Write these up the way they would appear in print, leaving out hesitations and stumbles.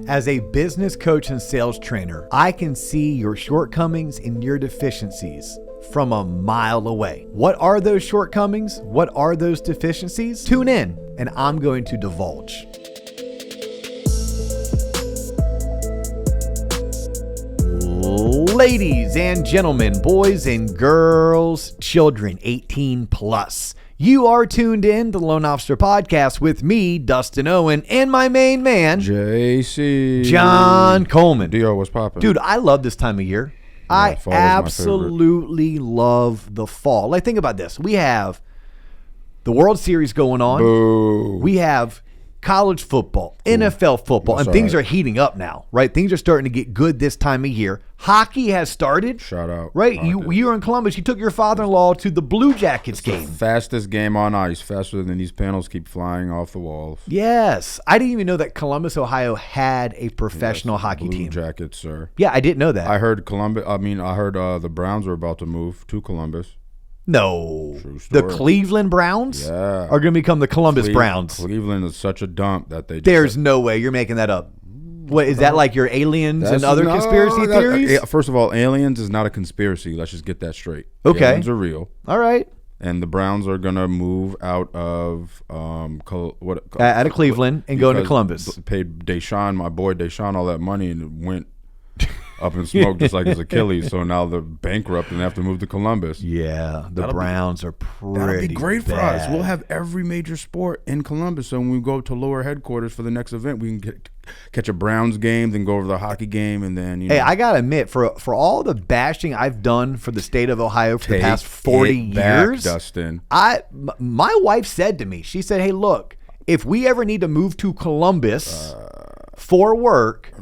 As a business coach and sales trainer, I can see your shortcomings and your deficiencies from a mile away. What are those shortcomings? What are those deficiencies? Tune in and I'm going to divulge. Ladies and gentlemen, boys and girls, children 18 plus. You are tuned in to the Loan Officer Podcast with me, Dustin Owen, and my main man, JC. John Coleman. D.O., what's poppin'? Dude, I love this time of year. Yeah, I fall is my absolutely love the fall. Like, think about this. We have the World Series going on. Boo. We have college football, NFL football, That's and things all are right. heating up now, right? Things are starting to get good this time of year. Hockey has started. Shout out. Right? You were in Columbus. You took your father-in-law to the Blue Jackets game. Fastest game on ice, faster than these panels keep flying off the walls. Yes. I didn't even know that Columbus, Ohio had a professional hockey Blue team. Jackets, sir. Yeah, I didn't know that. I heard the Browns are about to move to Columbus. No. True The story. Cleveland Browns Yeah. are going to become the Columbus Browns. Cleveland is such a dump that they just There's no way. You're making that up. What, is that like your aliens and other conspiracy theories? First of all, aliens is not a conspiracy. Let's just get that straight. Okay. Aliens are real. All right. And the Browns are gonna move out of Out of Cleveland and go into because Columbus. Paid Deshaun, my boy Deshaun, all that money and it went up in smoke just like his Achilles. So now they're bankrupt and have to move to Columbus. Yeah, the Browns are pretty That'll be great for us. bad. We'll have every major sport in Columbus. So when we go to lower headquarters for the next event, we can catch a Browns game, then go over the hockey game, and then Hey, I gotta admit, for all the bashing I've done for the state of Ohio for the past 40 years, Dustin. My wife said to me, she said, "Hey, look, if we ever need to move to Columbus for work,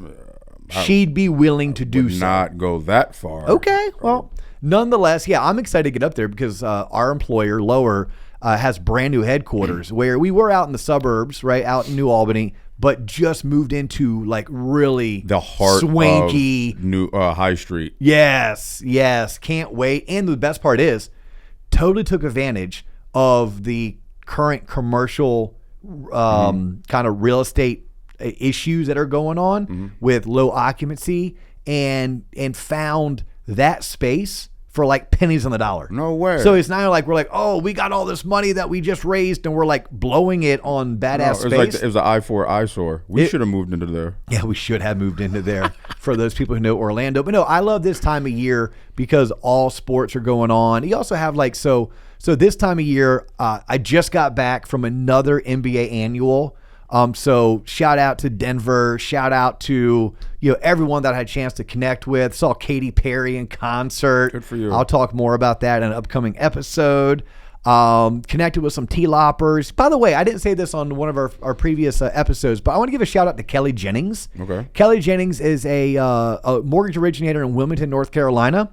she'd be willing to do so." Not go that far. Okay, well, nonetheless, yeah, I'm excited to get up there because our employer, Lower, has brand new headquarters where we were out in the suburbs, right, out in New Albany, but just moved into like really The heart swanky of New High Street. Yes, can't wait. And the best part is, totally took advantage of the current commercial kind of real estate issues that are going on with low occupancy, and found that space for like pennies on the dollar. No way. So it's not like we're like, oh, we got all this money that we just raised and we're like blowing it on badass space. It was an I-4 eyesore. We should have moved into there. Yeah, we should have moved into there for those people who know Orlando. But no, I love this time of year because all sports are going on. You also have like, so this time of year, I just got back from another NBA annual. So shout out to Denver, shout out to, everyone that I had a chance to connect with. Saw Katy Perry in concert. Good for you. I'll talk more about that in an upcoming episode. Connected with some T-loppers. By the way, I didn't say this on one of our previous episodes, but I want to give a shout out to Kelly Jennings. Okay. Kelly Jennings is a mortgage originator in Wilmington, North Carolina.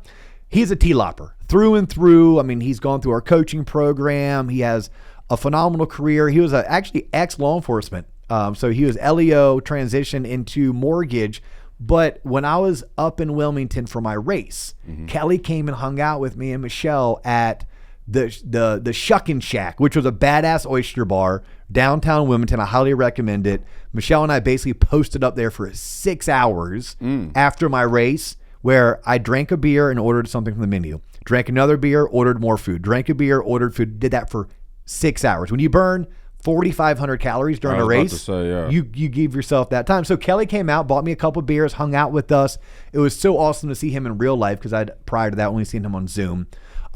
He's a T-lopper through and through. I mean, he's gone through our coaching program. He has a phenomenal career. He was actually ex-law enforcement. So he was LEO, transitioned into mortgage. But when I was up in Wilmington for my race, Kelly came and hung out with me and Michelle at the Shuckin' Shack, which was a badass oyster bar downtown Wilmington. I highly recommend it. Michelle and I basically posted up there for 6 hours after my race, where I drank a beer and ordered something from the menu. Drank another beer, ordered more food. Drank a beer, ordered food. Did that for 6 hours. When you burn 4,500 calories during a race, you give yourself that time. So Kelly came out, bought me a couple beers, hung out with us. It was so awesome to see him in real life because I'd prior to that only seen him on Zoom.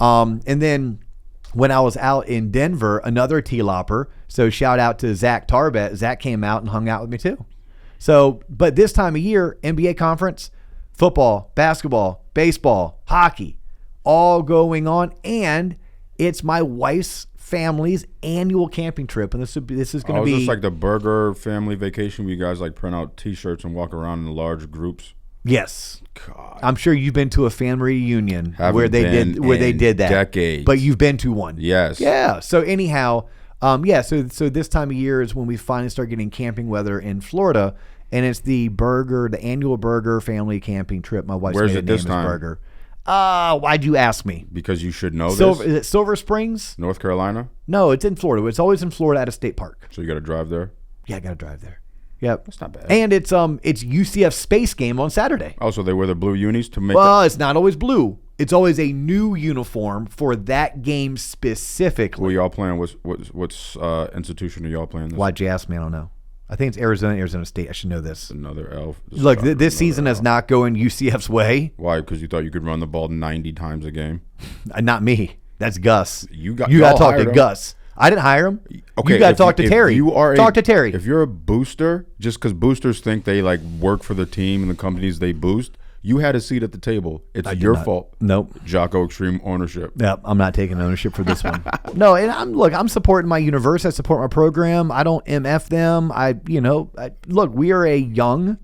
And then when I was out in Denver, another T-lopper, so shout out to Zach Tarbet. Zach came out and hung out with me too. So, but this time of year, NBA conference, football, basketball, baseball, hockey, all going on, and it's my wife's family's annual camping trip, and this is going to be just like the burger family vacation where you guys like print out T-shirts and walk around in large groups. Yes. God. I'm sure you've been to a family reunion where they did that. Decades. But you've been to one. Yes. Yeah. So anyhow, so this time of year is when we finally start getting camping weather in Florida, and it's the annual burger family camping trip. My wife's maiden name is Burger. Why'd you ask me? Because you should know Is this. it Silver Springs? North Carolina? No, it's in Florida. It's always in Florida at a state park. So you got to drive there? Yeah, I got to drive there. Yep. That's not bad. And it's UCF Space Game on Saturday. Also, they wear the blue unis to make. Well, it's not always blue. It's always a new uniform for that game specifically. Who y'all playing? What's institution are y'all playing? Why'd you ask me? I don't know. I think it's Arizona State. I should know this. Another elf. Look, this season is not going UCF's way. Why? Because you thought you could run the ball 90 times a game? Not me. That's Gus. You got to talk to Gus. I didn't hire him. Okay, you got to talk to Terry. Talk to Terry. If you're a booster, just because boosters think they like work for the team and the companies they boost, you had a seat at the table. It's your fault. Nope. Jocko Extreme ownership. Yep, I'm not taking ownership for this one. No, and I'm supporting my university. I support my program. I don't MF them. Look, we are a young,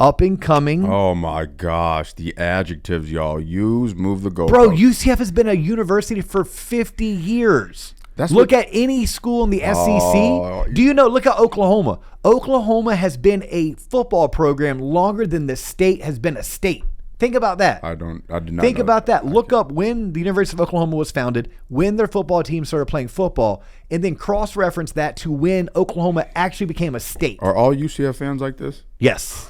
up and coming. Oh my gosh, the adjectives y'all use move the goalpost. Bro, UCF has been a university for 50 years. Look at any school in the SEC. Do you know? Look at Oklahoma. Oklahoma has been a football program longer than the state has been a state. Think about that. I did not think know about that. Look up when the University of Oklahoma was founded, when their football team started playing football, and then cross-reference that to when Oklahoma actually became a state. Are all UCF fans like this? Yes,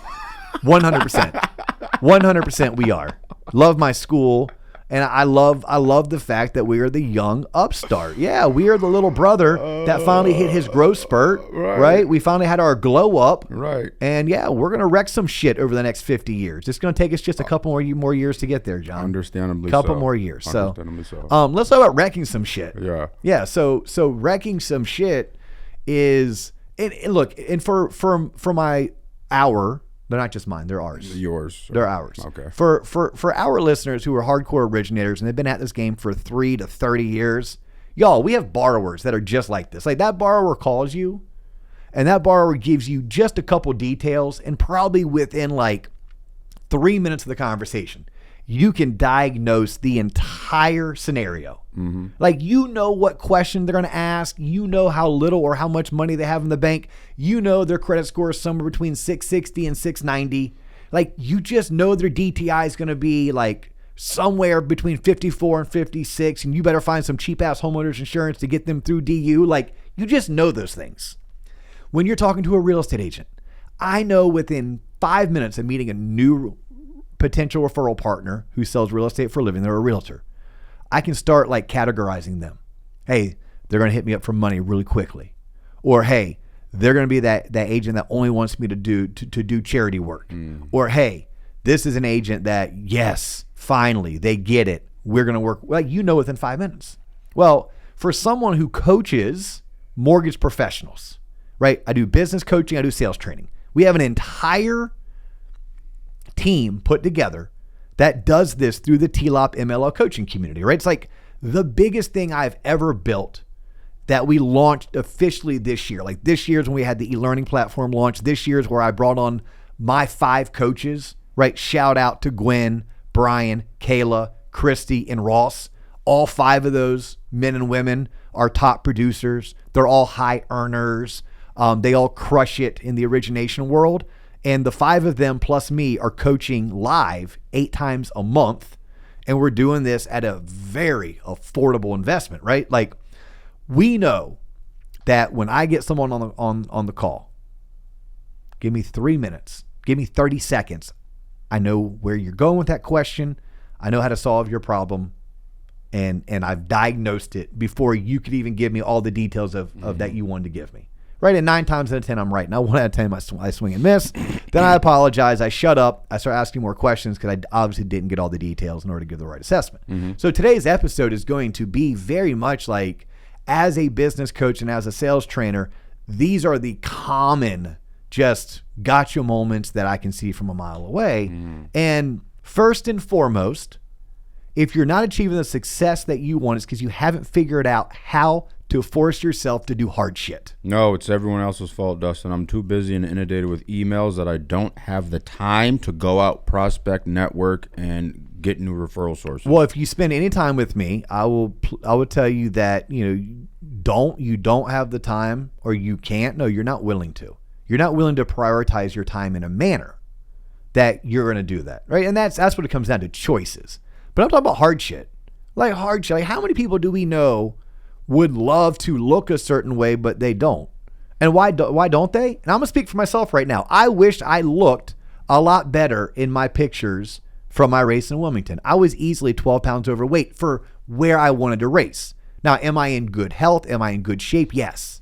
100%. 100% we are. Love my school. And I love the fact that we are the young upstart. Yeah, we are the little brother that finally hit his growth spurt, right? We finally had our glow up. Right. And yeah, we're going to wreck some shit over the next 50 years. It's going to take us just a couple more years to get there, John. Understandably couple so. more years. Understandably so. Let's talk about wrecking some shit. Yeah. Yeah, so wrecking some shit is and look, and for my hour. They're not just mine. They're ours. Yours. They're ours. Okay. For our listeners who are hardcore originators and they've been at this game for 3 to 30 years, y'all, we have borrowers that are just like this. Like that borrower calls you and that borrower gives you just a couple details and probably within like 3 minutes of the conversation, you can diagnose the entire scenario. Mm-hmm. Like, you know what question they're going to ask. You know how little or how much money they have in the bank. You know their credit score is somewhere between 660 and 690. Like, you just know their DTI is going to be like somewhere between 54 and 56. And you better find some cheap ass homeowners insurance to get them through DU. Like, you just know those things. When you're talking to a real estate agent, I know within 5 minutes of meeting a new potential referral partner who sells real estate for a living, they're a realtor, I can start like categorizing them. Hey, they're going to hit me up for money really quickly. Or, hey, they're going to be that agent that only wants me to do charity work. Or, hey, this is an agent that, yes, finally, they get it. We're going to work, like, you know, within 5 minutes. Well, for someone who coaches mortgage professionals, right? I do business coaching. I do sales training. We have an entire team put together that does this through the TLOP MLL coaching community, right? It's like the biggest thing I've ever built that we launched officially this year. Like, this year's when we had the e-learning platform launch. This year's where I brought on my 5 coaches, right? Shout out to Gwen, Brian, Kayla, Christy, and Ross. All 5 of those men and women are top producers. They're all high earners. They all crush it in the origination world. And the 5 of them plus me are coaching live 8 times a month. And we're doing this at a very affordable investment, right? Like, we know that when I get someone on the call, give me 3 minutes, give me 30 seconds. I know where you're going with that question. I know how to solve your problem. And I've diagnosed it before you could even give me all the details of that you wanted to give me. Right, and 9 times out of 10, I'm right. Now, 1 out of 10, I swing and miss. Then I apologize. I shut up. I start asking more questions because I obviously didn't get all the details in order to give the right assessment. Mm-hmm. So today's episode is going to be very much like, as a business coach and as a sales trainer, these are the common just gotcha moments that I can see from a mile away. Mm. And first and foremost, if you're not achieving the success that you want, it's because you haven't figured out how to force yourself to do hard shit. No, it's everyone else's fault, Dustin. I'm too busy and inundated with emails that I don't have the time to go out, prospect, network, and get new referral sources. Well, if you spend any time with me, I will tell you that, you don't have the time, or you can't. No, you're not willing to. You're not willing to prioritize your time in a manner that you're going to do that, right? And that's what it comes down to, choices. But I'm talking about hard shit. Like how many people do we know would love to look a certain way, but they don't? And why don't they? And I'm going to speak for myself right now. I wished I looked a lot better in my pictures from my race in Wilmington. I was easily 12 pounds overweight for where I wanted to race. Now, am I in good health? Am I in good shape? Yes.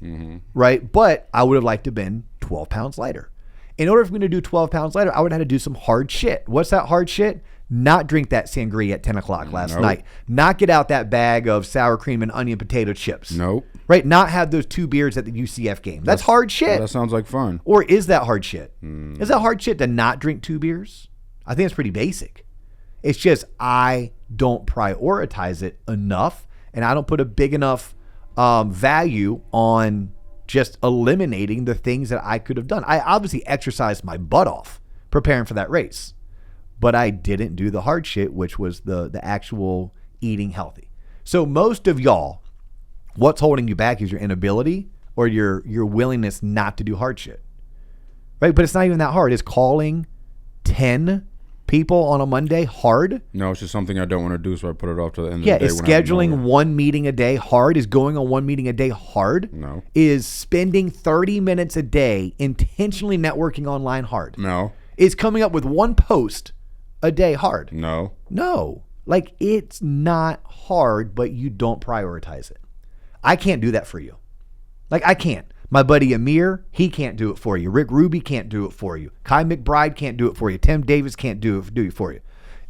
Right? But I would have liked to have been 12 pounds lighter. In order for me to do 12 pounds lighter, I would have had to do some hard shit. What's that hard shit? Not drink that sangria at 10 o'clock last night. Not get out that bag of sour cream and onion potato chips. Nope. Right? Not have those 2 beers at the UCF game. That's hard shit. That sounds like fun. Or is that hard shit? Is that hard shit to not drink 2 beers? I think it's pretty basic. It's just I don't prioritize it enough, and I don't put a big enough value on just eliminating the things that I could have done. I obviously exercised my butt off preparing for that race, but I didn't do the hard shit, which was the actual eating healthy. So most of y'all, what's holding you back is your inability or your willingness not to do hard shit. Right? But it's not even that hard. Is calling 10 people on a Monday hard? No, it's just something I don't want to do, so I put it off to the end Yeah, of the day. is scheduling one meeting a day hard? Is going on one meeting a day hard? No. Is spending 30 minutes a day intentionally networking online hard? No. Is coming up with one post a day hard? No. No. Like, it's not hard, but you don't prioritize it. I can't do that for you. Like, I can't. My buddy Amir, he can't do it for you. Rick Ruby can't do it for you. Kai McBride can't do it for you. Tim Davis can't do it for you.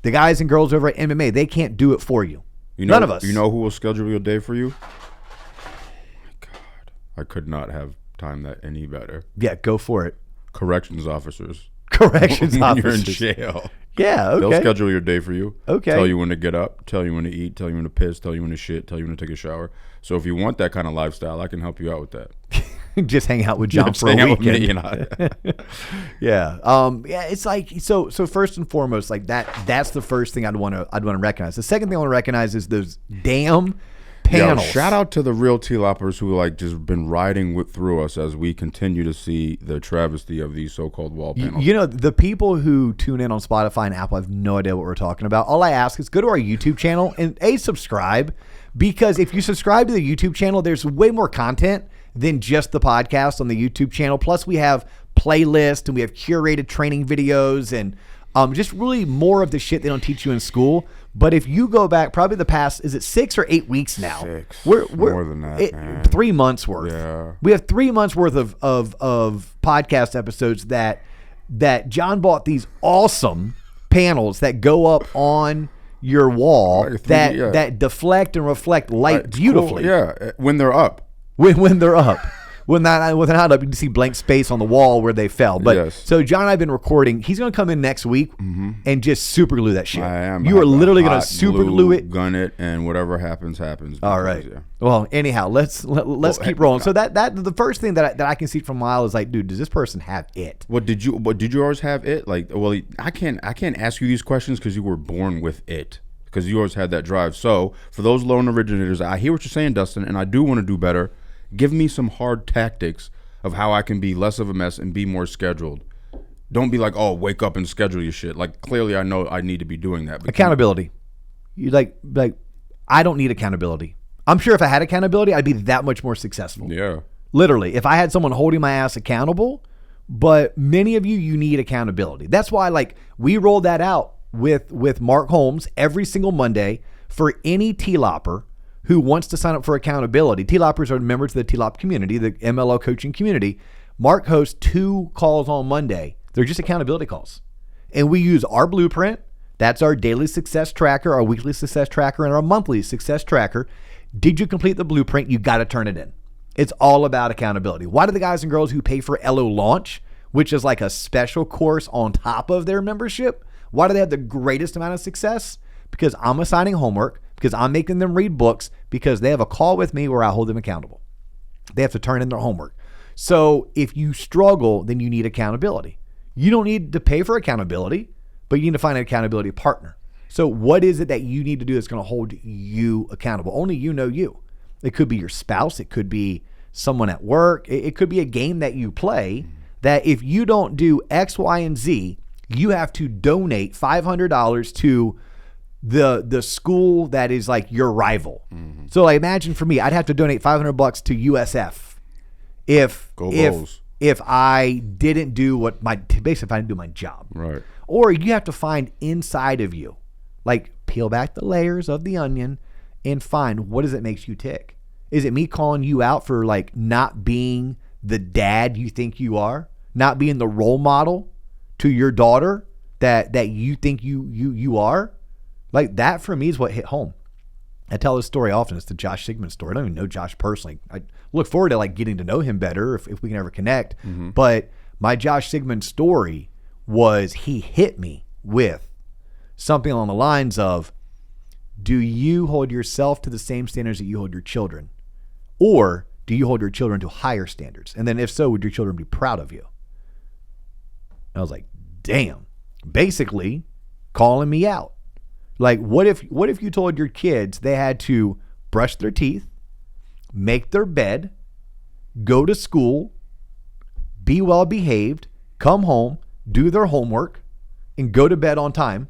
The guys and girls over at MMA, they can't do it for you. None of us. You know who will schedule your day for you? Oh my God. I could not have timed that any better. Yeah, go for it. Corrections officers. Corrections when officers. you're in jail. Yeah, okay. They'll schedule your day for you. Okay. Tell you when to get up, tell you when to eat, tell you when to piss, tell you when to shit, tell you when to take a shower. So if you want that kind of lifestyle, I can help you out with that. Just hang out with John for a weekend. Yeah. Yeah. It's like so. First and foremost, like that's the first thing I'd want to recognize. The second thing I want to recognize is those damn panels. Yo, shout out to the real T-loppers who like just been riding through us as we continue to see the travesty of these so-called wall panels. You know, the people who tune in on Spotify and Apple have no idea what we're talking about. All I ask is go to our YouTube channel and subscribe, because if you subscribe to the YouTube channel, there's way more content than just the podcast on the YouTube channel. Plus we have playlists and we have curated training videos and just really more of the shit they don't teach you in school. But if you go back, probably the past, is it 6 or 8 weeks now? 6. We're more than that, man. 3 months worth. Yeah. We have 3 months worth of podcast episodes that John bought these awesome panels that go up on your wall that deflect and reflect light beautifully. Cool. Yeah, when they're up. When they're up. When they're not up, you can see blank space on the wall where they fell. But yes. So John and I have been recording. He's going to come in next week and just super glue that shit. I am. You are literally going to super glue it, gun it, and whatever happens. All right. Yeah. Well, anyhow, let's keep rolling. So that the first thing that I can see from a mile is like, dude, does this person have it? Did you always have it? Like, well, I can't ask you these questions because you were born with it. Because you always had that drive. So for those lone originators, I hear what you're saying, Dustin, and I do want to do better. Give me some hard tactics of how I can be less of a mess and be more scheduled. Don't be like, oh, wake up and schedule your shit. Like, clearly I know I need to be doing that. But accountability. You like I don't need accountability. I'm sure if I had accountability, I'd be that much more successful. Yeah. Literally, if I had someone holding my ass accountable, but many of you need accountability. That's why we rolled that out with Mark Holmes every single Monday for any T-lopper who wants to sign up for accountability. T-loppers are members of the T-lop community, the MLO coaching community. Mark hosts 2 calls on Monday. They're just accountability calls. And we use our blueprint. That's our daily success tracker, our weekly success tracker, and our monthly success tracker. Did you complete the blueprint? You got to turn it in. It's all about accountability. Why do the guys and girls who pay for LO Launch, which is like a special course on top of their membership, why do they have the greatest amount of success? Because I'm assigning homework, because I'm making them read books, because they have a call with me where I hold them accountable. They have to turn in their homework. So if you struggle, then you need accountability. You don't need to pay for accountability, but you need to find an accountability partner. So what is it that you need to do that's going to hold you accountable? Only you know you. It could be your spouse. It could be someone at work. It could be a game that you play that if you don't do X, Y, and Z, you have to donate $500 to the school that is like your rival. So like imagine for me, I'd have to donate $500 to USF if Go Bulls. if I didn't do what basically if I didn't do my job. Right. Or you have to find inside of you, like peel back the layers of the onion and find what does it makes you tick. Is it me calling you out for like not being the dad you think you are, not being the role model to your daughter that you think you are? Like that for me is what hit home. I tell this story often. It's the Josh Sigmund story. I don't even know Josh personally. I look forward to like getting to know him better if we can ever connect. Mm-hmm. But my Josh Sigmund story was he hit me with something along the lines of, do you hold yourself to the same standards that you hold your children? Or do you hold your children to higher standards? And then if so, would your children be proud of you? And I was like, damn, basically calling me out. Like, what if you told your kids they had to brush their teeth, make their bed, go to school, be well behaved, come home, do their homework, and go to bed on time,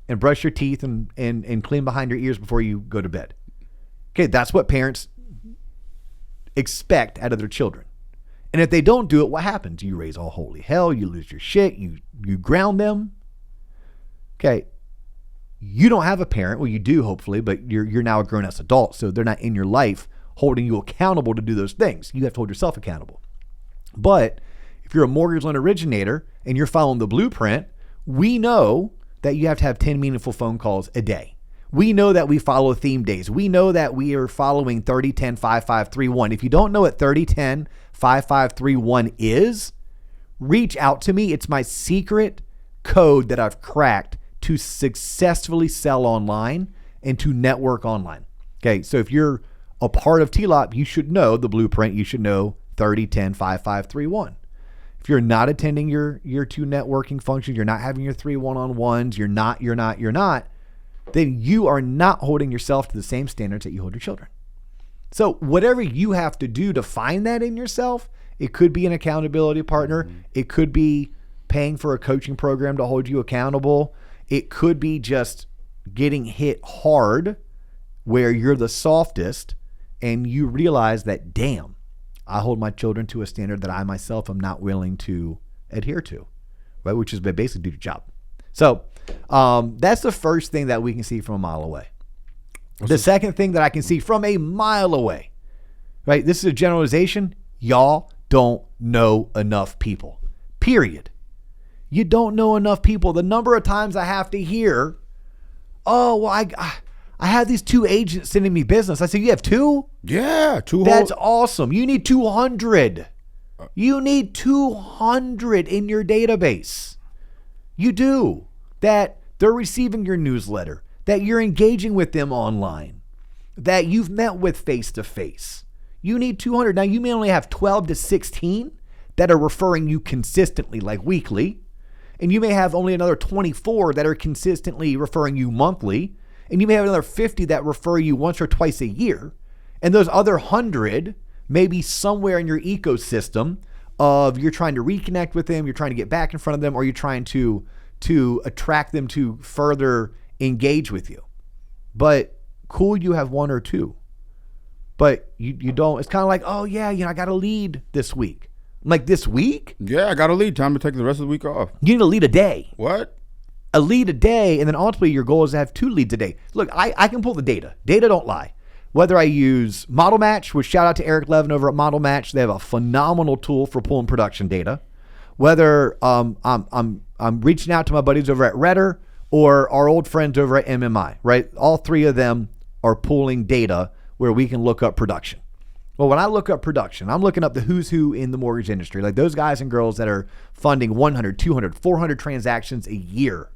and brush your teeth and clean behind your ears before you go to bed? Okay, that's what parents expect out of their children. And if they don't do it, what happens? You raise all holy hell, you lose your shit, you ground them. Okay. You don't have a parent. Well, you do, hopefully, but you're now a grown-ass adult, so they're not in your life holding you accountable to do those things. You have to hold yourself accountable. But if you're a mortgage loan originator and you're following the blueprint, we know that you have to have 10 meaningful phone calls a day. We know that we follow theme days. We know that we are following 30-10-5-5-3-1. If you don't know what 30-10-5-5-3-1 is, reach out to me. It's my secret code that I've cracked to successfully sell online and to network online. Okay, so if you're a part of TLOP, you should know the blueprint. You should know 30-10-5-5-3-1. If you're not attending your 2 networking functions, you're not having your 3 one-on-ones, you're not, then you are not holding yourself to the same standards that you hold your children. So whatever you have to do to find that in yourself, it could be an accountability partner. Mm-hmm. It could be paying for a coaching program to hold you accountable. It could be just getting hit hard where you're the softest and you realize that, damn, I hold my children to a standard that I myself am not willing to adhere to, right? Which is basically do your job. So that's the first thing that we can see from a mile away. The second thing that I can see from a mile away, right? This is a generalization. Y'all don't know enough people, period. You don't know enough people. The number of times I have to hear, oh, well, I have these 2 agents sending me business. I say, you have 2? Yeah, 2. That's awesome. You need 200. You need 200 in your database. You do. That they're receiving your newsletter, that you're engaging with them online, that you've met with face-to-face. You need 200. Now, you may only have 12 to 16 that are referring you consistently, like weekly. And you may have only another 24 that are consistently referring you monthly. And you may have another 50 that refer you once or twice a year. And those other 100 may be somewhere in your ecosystem of you're trying to reconnect with them, you're trying to get back in front of them, or you're trying to attract them to further engage with you. But cool, you have 1 or 2. But you don't. It's kind of like, oh, yeah, I got a lead this week. I'm like, this week? Yeah, I got a lead. Time to take the rest of the week off. You need a lead a day. What? A lead a day, and then ultimately your goal is to have 2 leads a day. Look, I can pull the data. Data don't lie. Whether I use Model Match, which shout out to Eric Levin over at Model Match, they have a phenomenal tool for pulling production data. Whether I'm reaching out to my buddies over at Redder or our old friends over at MMI, right? All 3 of them are pulling data where we can look up production. Well, when I look up production, I'm looking up the who's who in the mortgage industry, like those guys and girls that are funding 100, 200, 400 transactions a year.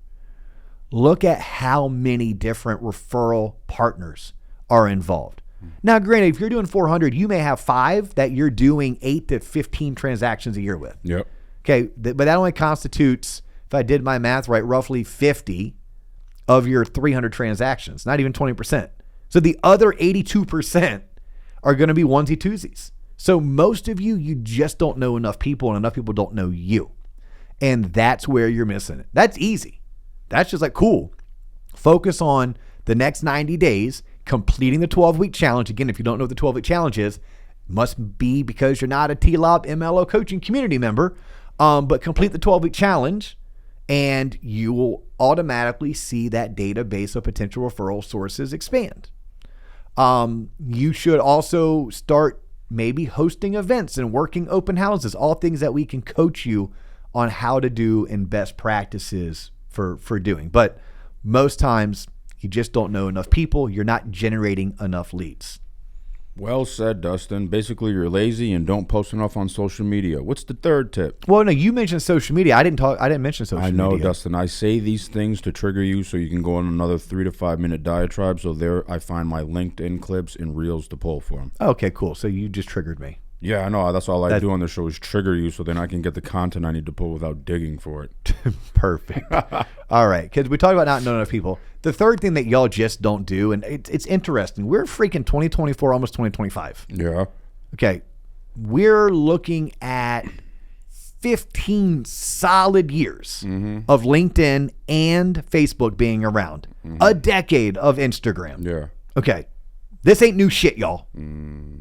Look at how many different referral partners are involved. Now, granted, if you're doing 400, you may have 5 that you're doing 8 to 15 transactions a year with. Yep. Okay, but that only constitutes, if I did my math right, roughly 50 of your 300 transactions, not even 20%. So the other 82% are going to be onesie twosies. So most of you just don't know enough people, and enough people don't know you. And that's where you're missing it. That's easy. That's just like, cool. Focus on the next 90 days, completing the 12-week challenge. Again, if you don't know what the 12-week challenge is, Must be because you're not a TLOB MLO coaching community member. But complete the 12-week challenge, and you will automatically see that database of potential referral sources expand. You should also start maybe hosting events and working open houses, all things that we can coach you on how to do and best practices for doing. But most times you just don't know enough people. You're not generating enough leads. Well said, Dustin. Basically, you're lazy and don't post enough on social media. What's the third tip? Well, no, you mentioned social media. I didn't mention social media. I know, Dustin. I say these things to trigger you so you can go on another 3 to 5 minute diatribe. So there I find my LinkedIn clips and reels to pull from. Okay, cool. So you just triggered me. Yeah, I know. That's all I do on the show is trigger you so then I can get the content I need to pull without digging for it. Perfect. All right, because we talked about not knowing enough people. The third thing that y'all just don't do, and it's interesting. We're freaking 2024, almost 2025. Yeah. Okay. We're looking at 15 solid years of LinkedIn and Facebook being around. A decade of Instagram. Yeah. Okay. This ain't new shit, y'all.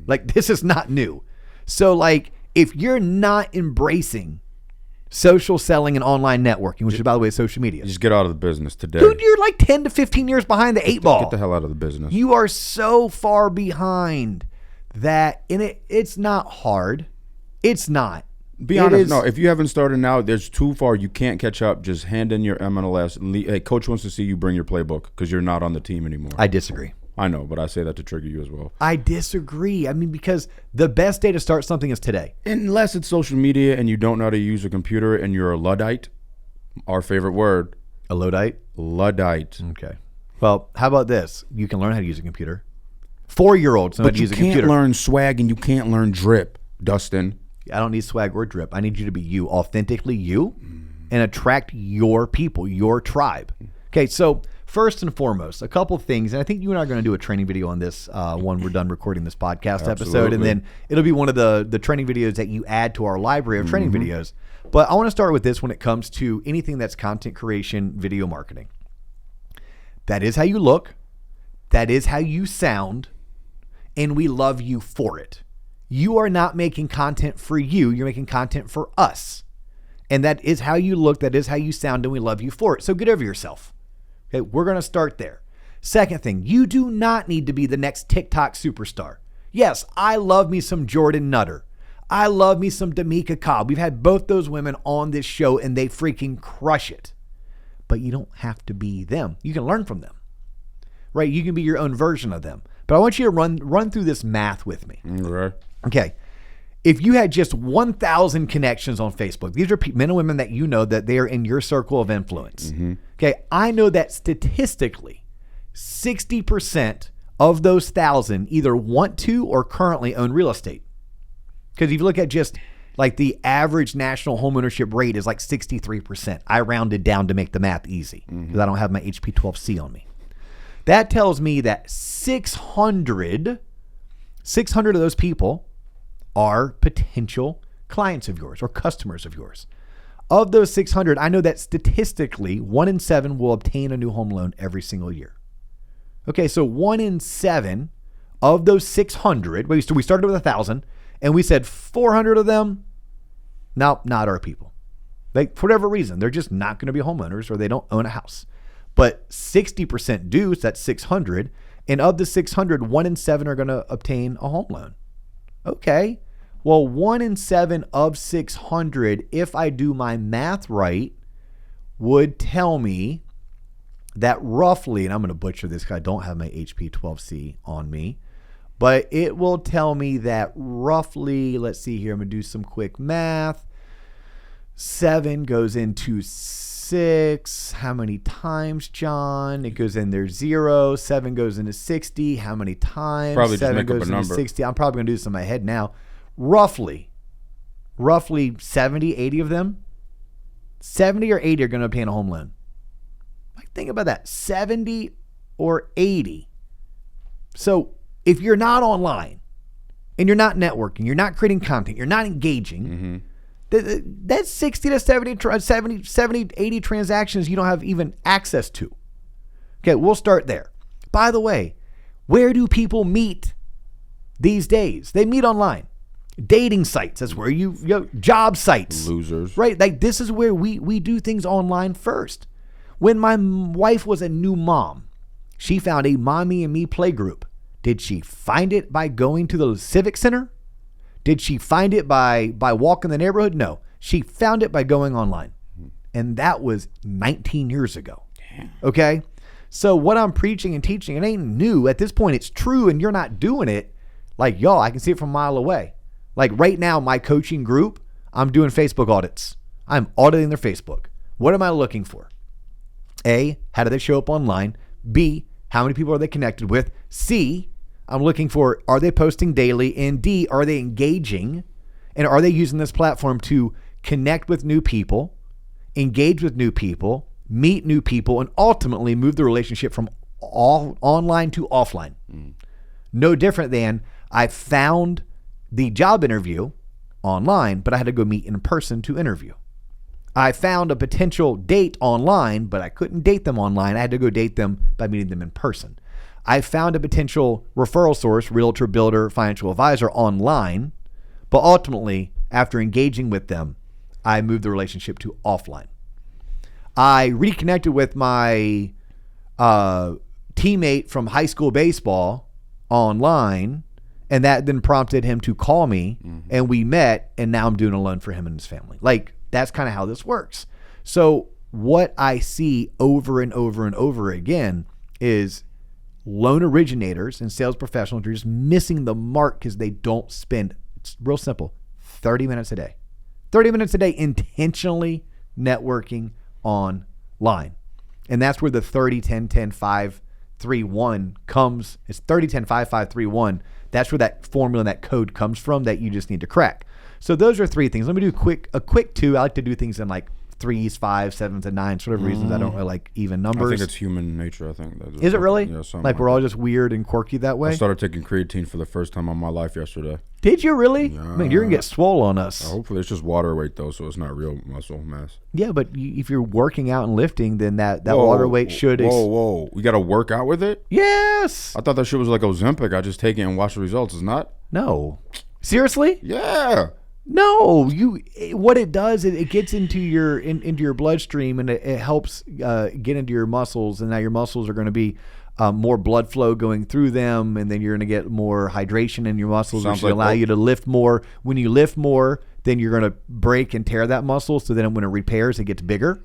Like, this is not new. So, like, if you're not embracing social selling and online networking, which is, by the way, social media. Just get out of the business today. Dude, you're like 10 to 15 years behind the 8 ball. Get the hell out of the business. You are so far behind that, and it's not hard. It's not. Be honest. No, if you haven't started now, there's too far. You can't catch up. Just hand in your MLS. And hey, coach wants to see you bring your playbook because you're not on the team anymore. I disagree. I know, but I say that to trigger you as well. I disagree. I mean, because the best day to start something is today. Unless it's social media and you don't know how to use a computer and you're a Luddite, our favorite word. A Luddite? Luddite. Okay. Well, how about this? You can learn how to use a computer. 4-year-olds know how to use a computer. But you can't learn swag and you can't learn drip, Dustin. I don't need swag or drip. I need you to be you, authentically you, and attract your people, your tribe. Okay, so first and foremost, a couple things, and I think you and I are going to do a training video on this when we're done recording this podcast episode, and then it'll be one of the training videos that you add to our library of training videos. But I want to start with this when it comes to anything that's content creation, video marketing. That is how you look. That is how you sound, and we love you for it. You are not making content for you. You're making content for us. And that is how you look. That is how you sound, and we love you for it. So get over yourself. Okay, we're going to start there. Second thing, you do not need to be the next TikTok superstar. Yes, I love me some Jordan Nutter. I love me some D'Amica Cobb. We've had both those women on this show, and they freaking crush it. But you don't have to be them. You can learn from them, right? You can be your own version of them. But I want you to run through this math with me. Okay. If you had just 1,000 connections on Facebook, these are men and women that you know that they are in your circle of influence. Okay. I know that statistically, 60% of those 1,000 either want to or currently own real estate. Because if you look at just like the average national homeownership rate is like 63%. I rounded down to make the math easy because I don't have my HP12C on me. That tells me that 600 of those people are potential clients of yours or customers of yours. Of those 600, I know that statistically 1 in 7 will obtain a new home loan every single year. Okay, so 1 in 7 of those 600, we started with 1,000 and we said 400 of them, no, not our people. Like, for whatever reason, they're just not going to be homeowners or they don't own a house. But 60% do, so that's 600. And of the 600, 1 in 7 are going to obtain a home loan. Okay. Well, 1 in 7 of 600, if I do my math right, would tell me that roughly, and I'm going to butcher this because I don't have my HP12C on me, but it will tell me that roughly, let's see here, I'm going to do some quick math. 7 goes into 6. How many times, John? It goes in there 0. 7 goes into 60. How many times? Probably 7 just make goes up a into number. 60. I'm probably going to do this in my head now. Roughly 70, 80 of them, 70 or 80 are going to obtain a home loan. Like, think about that. 70 or 80. So if you're not online and you're not networking, you're not creating content, you're not engaging, that's 60 to 70, 80 transactions you don't have even access to. Okay, we'll start there. By the way, where do people meet these days. They meet online. Dating sites, that's where job sites. Losers. Right? Like this is where we do things online first. When my wife was a new mom, she found a Mommy and Me play group. Did she find it by going to the Civic Center? Did she find it by walking the neighborhood? No. She found it by going online. And that was 19 years ago. Damn. Okay? So what I'm preaching and teaching, it ain't new. At this point, it's true and you're not doing it. Like, y'all, I can see it from a mile away. Like right now, my coaching group, I'm doing Facebook audits. I'm auditing their Facebook. What am I looking for? A, how do they show up online? B, how many people are they connected with? C, I'm looking for, are they posting daily? And D, are they engaging? And are they using this platform to connect with new people, engage with new people, meet new people, and ultimately move the relationship from online to offline? No different than I found the job interview online, but I had to go meet in person to interview. I found a potential date online, but I couldn't date them online. I had to go date them by meeting them in person. I found a potential referral source, realtor, builder, financial advisor online, but ultimately, after engaging with them, I moved the relationship to offline. I reconnected with my teammate from high school baseball online, and that then prompted him to call me, and we met, and now I'm doing a loan for him and his family. Like, that's kind of how this works. So what I see over and over and over again is loan originators and sales professionals are just missing the mark because they don't spend, it's real simple, 30 minutes a day. 30 minutes a day intentionally networking online. And that's where the 30, 10, 10, 5, 3, 1 comes. It's 30, 10, 5, 5, 3, 1. That's where that formula and that code comes from that you just need to crack. So those are three things. Let me do a quick two. I like to do things in like 3s, 5s, 7s, and 9s. For whatever reasons, I don't really like even numbers. I think it's human nature. I think. Is it really? Yeah, like we're all just weird and quirky that way? I started taking creatine for the first time in my life yesterday. Did you really? Yeah. Man, you're going to get swole on us. Hopefully it's just water weight though, so it's not real muscle mass. Yeah, but if you're working out and lifting, then that water weight should... Whoa. We got to work out with it? Yes. I thought that shit was like Ozempic. I just take it and watch the results. It's not? No. Seriously? Yeah. No, what it does, it gets into your bloodstream, and it helps get into your muscles, and now your muscles are going to be more blood flow going through them, and then you're going to get more hydration in your muscles, which will allow you to lift more. When you lift more, then you're going to break and tear that muscle, so then when it repairs, it gets bigger,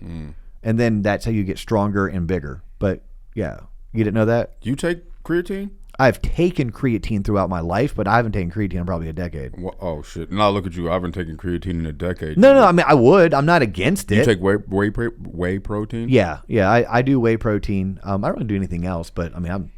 and then that's how you get stronger and bigger. But yeah, you didn't know that? You take creatine? I've taken creatine throughout my life, but I haven't taken creatine in probably a decade. Oh, shit. Now look at you. I haven't taken creatine in a decade. No, I mean, I would. I'm not against it. You take whey protein? Yeah, I do whey protein. I don't really do anything else, but I mean,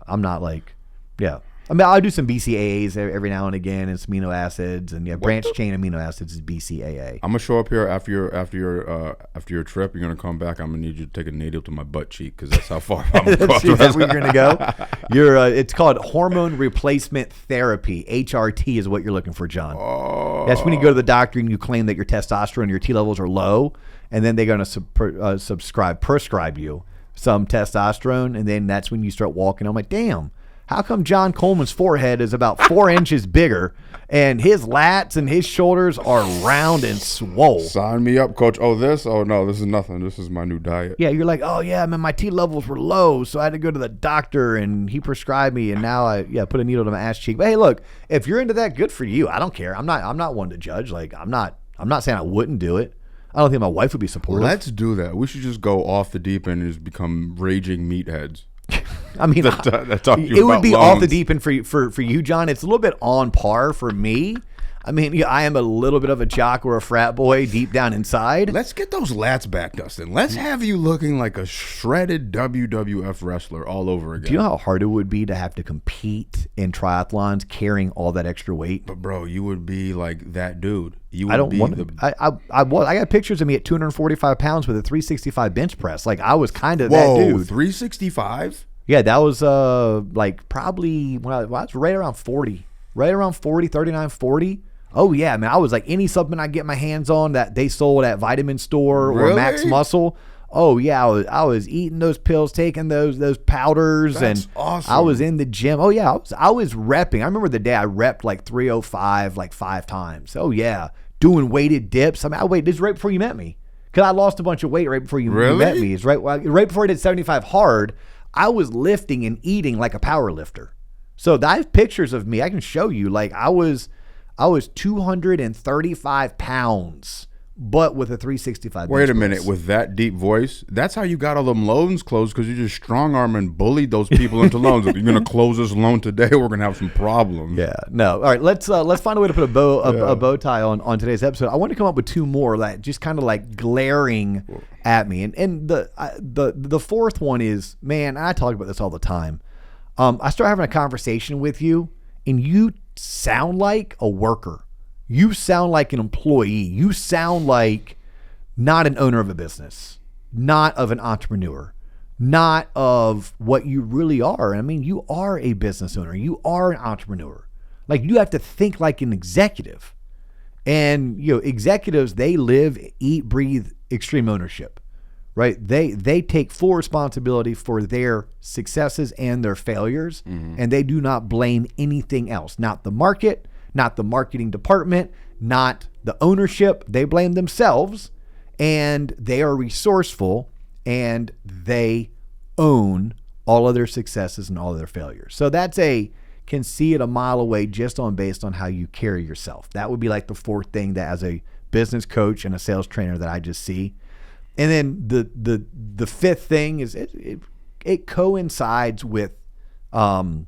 I'm not like, yeah. I mean, I'll do some BCAAs every now and again, and some amino acids, and branched chain amino acids is BCAA. I'm gonna show up here after your trip. You're gonna come back. I'm gonna need you to take a needle to my butt cheek because that's how far I'm going. That's where you're gonna go. It's called hormone replacement therapy. HRT is what you're looking for, John. Oh. That's when you go to the doctor and you claim that your testosterone, your T levels are low, and then they're gonna prescribe you some testosterone, and then that's when you start walking. I'm like, damn. How come John Coleman's forehead is about 4 inches bigger and his lats and his shoulders are round and swole? Sign me up, coach. Oh, this? Oh, no, this is nothing. This is my new diet. Yeah, you're like, oh, yeah, man, my T levels were low, so I had to go to the doctor, and he prescribed me, and now I put a needle to my ass cheek. But, hey, look, if you're into that, good for you. I don't care. I'm not one to judge. Like, I'm not saying I wouldn't do it. I don't think my wife would be supportive. Let's do that. We should just go off the deep end and just become raging meatheads. I mean, it would be off the deep end for you, John. It's a little bit on par for me. I mean, yeah, I am a little bit of a jock or a frat boy deep down inside. Let's get those lats back, Dustin. Let's have you looking like a shredded WWF wrestler all over again. Do you know how hard it would be to have to compete in triathlons carrying all that extra weight? But bro, you would be like that dude. You would I don't want to. I got pictures of me at 245 pounds with a 365 bench press. Like I was kind of that dude. 365? Yeah, that was like probably when I was right around 40. Right around 40, 39, 40. Oh, yeah, man. I was like any supplement I get my hands on that they sold at Vitamin Store or Max Muscle. Oh yeah, I was eating those pills, taking those powders, That's and awesome. I was in the gym. Oh yeah, I was repping. I remember the day I repped like 305 like 5 times. Oh yeah, doing weighted dips. I mean, this is right before you met me, because I lost a bunch of weight right before you met me. It's right before I did 75 hard. I was lifting and eating like a power lifter. So I have pictures of me. I can show you. Like I was 235 pounds. But with a 365. Wait a minute, with that deep voice, that's how you got all them loans closed, because you just strong arm and bullied those people into loans. You're gonna close this loan today, we're gonna have some problems. Yeah, no. All right, let's find a way to put a bow tie on today's episode. I want to come up with 2 more that just kind of like glaring at me, and the fourth one is, man, I talk about this all the time. I start having a conversation with you, and you sound like a worker. You sound like an employee. You sound like not an owner of a business, not of an entrepreneur, not of what you really are. I mean, you are a business owner. You are an entrepreneur. Like, you have to think like an executive. And, executives, they live, eat, breathe extreme ownership, right? They take full responsibility for their successes and their failures, and they do not blame anything else, not the market, not the marketing department, not the ownership. They blame themselves, and they are resourceful, and they own all of their successes and all of their failures. So can see it a mile away just based on how you carry yourself. That would be like the fourth thing that, as a business coach and a sales trainer, that I just see. And then the fifth thing is it coincides with the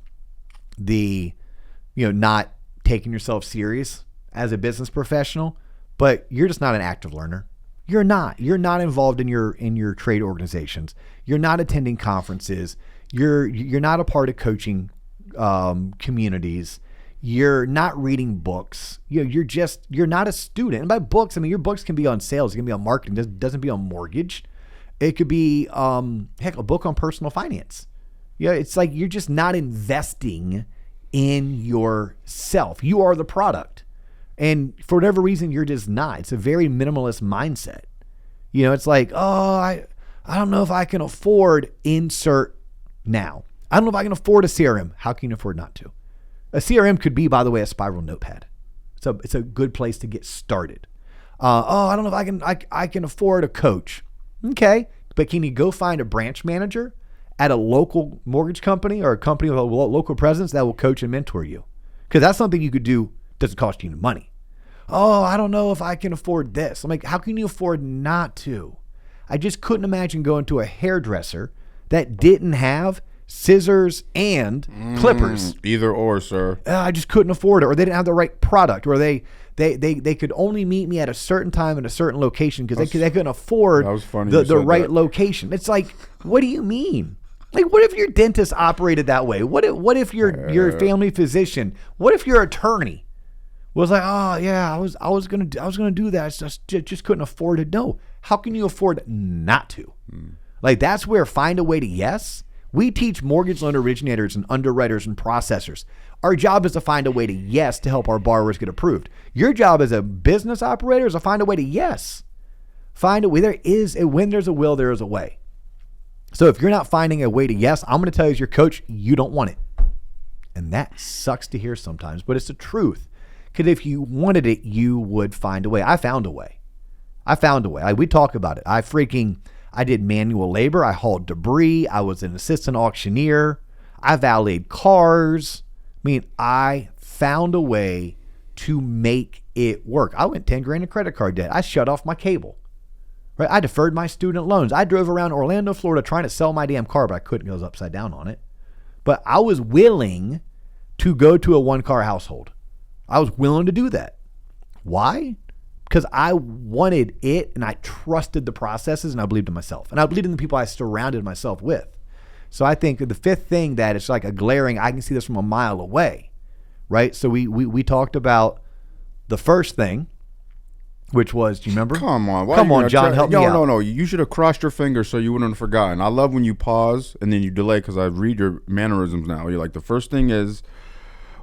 not taking yourself serious as a business professional, but you're just not an active learner. You're not involved in your trade organizations. You're not attending conferences. You're not a part of coaching communities. You're not reading books. You're not a student. And by books, I mean, your books can be on sales. It can be on marketing. It doesn't be on mortgage. It could be a book on personal finance. It's like you're just not investing in yourself. You are the product. And for whatever reason, you're just not. It's a very minimalist mindset. It's like, I don't know if I can afford insert now. I don't know if I can afford a CRM. How can you afford not to? A CRM could be, by the way, a spiral notepad. It's a good place to get started. I don't know if I can afford a coach. Okay. But can you go find a branch manager at a local mortgage company or a company with a local presence that will coach and mentor you? Because that's something you could do. Doesn't cost you any money. Oh, I don't know if I can afford this. I'm like, how can you afford not to? I just couldn't imagine going to a hairdresser that didn't have scissors and clippers. Either or, sir. I just couldn't afford it, or they didn't have the right product, or they could only meet me at a certain time in a certain location because they couldn't afford the right location. It's like, what do you mean? Like, what if your dentist operated that way? What if your family physician? What if your attorney was like, oh yeah, I was gonna do that. I just couldn't afford it. No, how can you afford not to? Like, that's where find a way to yes. We teach mortgage loan originators and underwriters and processors. Our job is to find a way to yes to help our borrowers get approved. Your job as a business operator is to find a way to yes. Find a way. When there's a will, there is a way. So if you're not finding a way to yes, I'm going to tell you as your coach, you don't want it. And that sucks to hear sometimes, but it's the truth. Because if you wanted it, you would find a way. I found a way. We talk about it. I did manual labor. I hauled debris. I was an assistant auctioneer. I valeted cars. I found a way to make it work. I went 10 grand in credit card debt. I shut off my cable. Right? I deferred my student loans. I drove around Orlando, Florida trying to sell my damn car, but I couldn't. It was upside down on it. But I was willing to go to a one-car household. I was willing to do that. Why? Because I wanted it, and I trusted the processes, and I believed in myself. And I believed in the people I surrounded myself with. So I think the fifth thing that it's like a glaring, I can see this from a mile away, right? So we talked about the first thing, which was, do you remember? Come on. Come on, John, help me out. No. You should have crossed your fingers so you wouldn't have forgotten. I love when you pause and then you delay because I read your mannerisms now. You're like, the first thing is,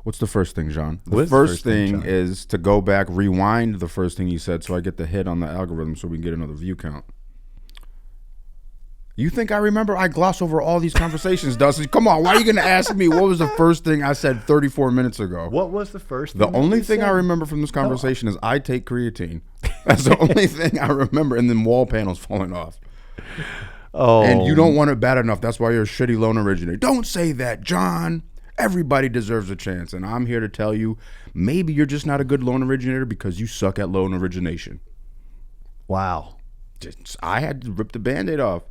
what's the first thing, John? The first thing is to go back, rewind the first thing you said so I get the hit on the algorithm so we can get another view count. You think I remember? I gloss over all these conversations, Dustin. Come on, why are you going to ask me what was the first thing I said 34 minutes ago? What was the first The thing only you thing I said? remember from this conversation is I take creatine. That's the only thing I remember, and then wall panels falling off. Oh. And you don't want it bad enough. That's why you're a shitty loan originator. Don't say that, John. Everybody deserves a chance. And I'm here to tell you, maybe you're just not a good loan originator because you suck at loan origination. Wow. I had to rip the Band-Aid off.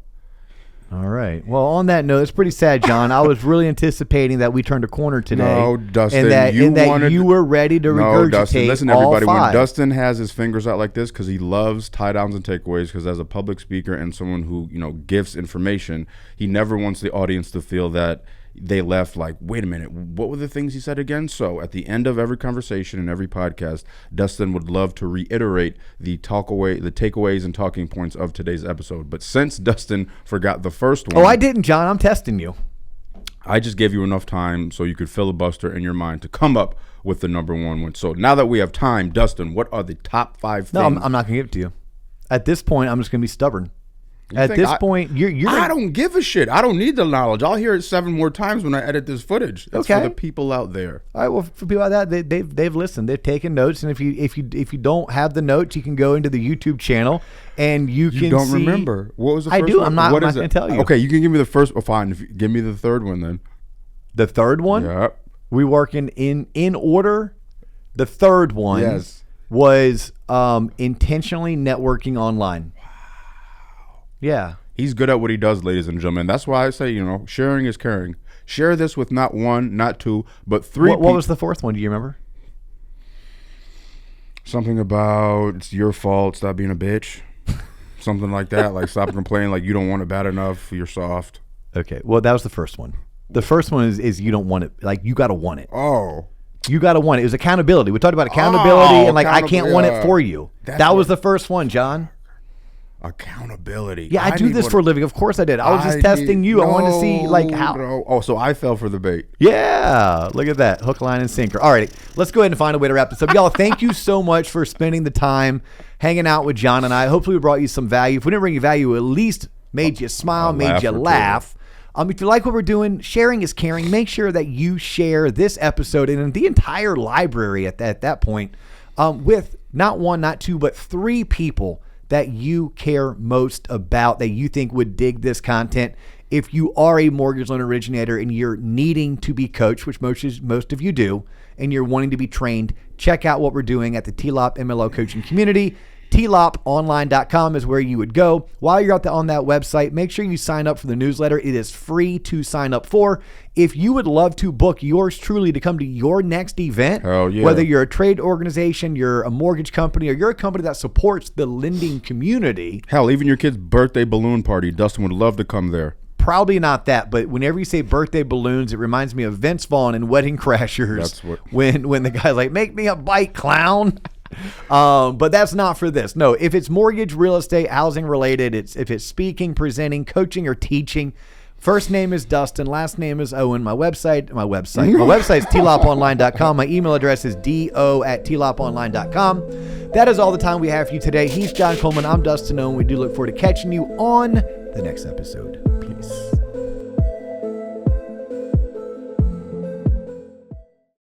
All right. Well, on that note, it's pretty sad, John. I was really anticipating that we turned a corner today. No, Dustin, and that you were ready to regurgitate Dustin, listen, all everybody. When five. Dustin has his fingers out like this, because he loves tie downs and takeaways, because as a public speaker and someone who gives information, he never wants the audience to feel that they left like, wait a minute, what were the things he said again? So at the end of every conversation and every podcast, Dustin would love to reiterate the takeaways and talking points of today's episode. But since Dustin forgot the first one. Oh, I didn't, John. I'm testing you. I just gave you enough time so you could filibuster in your mind to come up with the number one one. So now that we have time, Dustin, what are the top 5 things? No, I'm not going to give it to you. At this point, I'm just going to be stubborn. At this point, you're I don't give a shit. I don't need the knowledge. I'll hear it 7 more times when I edit this footage. That's okay. For the people out there. All right. Well, for people like that, they've listened. They've taken notes. And if you don't have the notes, you can go into the YouTube channel and you can. You don't see, remember what was the first I do. one? I'm not going to tell you. Okay, you can give me the first. Oh, fine. Give me the third one then. The third one. Yep. We working in order. The third one was intentionally networking online. Wow. Yeah. He's good at what he does, ladies and gentlemen. That's why I say, sharing is caring. Share this with not 1, not 2, but 3 people. What was the fourth one? Do you remember? Something about it's your fault, stop being a bitch. Something like that. Like stop complaining like you don't want it bad enough, you're soft. Okay. Well, that was the first one. The first one is you don't want it. Like you got to want it. Oh. You got to want it. It was accountability. We talked about accountability and like I can't want it for you. That was the first one, John. Accountability. Yeah, I do this for a living. Of course I did. I was just testing you. I wanted to see like how. No. Oh, so I fell for the bait. Yeah, look at that. Hook, line, and sinker. All right, let's go ahead and find a way to wrap this up. Y'all, thank you so much for spending the time hanging out with John and I. Hopefully we brought you some value. If we didn't bring you value, we at least made you smile, made you laugh. If you like what we're doing, sharing is caring. Make sure that you share this episode and the entire library at that point with not 1, not 2, but 3 people that you care most about, that you think would dig this content. If you are a mortgage loan originator and you're needing to be coached, which most of you do, and you're wanting to be trained, check out what we're doing at the TLOP MLO coaching community. TLOPonline.com is where you would go. While you're out on that website, make sure you sign up for the newsletter. It is free to sign up for. If you would love to book yours truly to come to your next event, whether you're a trade organization, you're a mortgage company, or you're a company that supports the lending community. Hell, even your kid's birthday balloon party, Dustin would love to come there. Probably not that, but whenever you say birthday balloons, it reminds me of Vince Vaughn in Wedding Crashers. That's what. When the guy's like, make me a bike, clown. But that's not for this. No, if it's mortgage, real estate, housing related, if it's speaking, presenting, coaching, or teaching. First name is Dustin. Last name is Owen. My website is tloponline.com. My email address is do@tloponline.com. That is all the time we have for you today. He's John Coleman. I'm Dustin Owen. We do look forward to catching you on the next episode. Peace.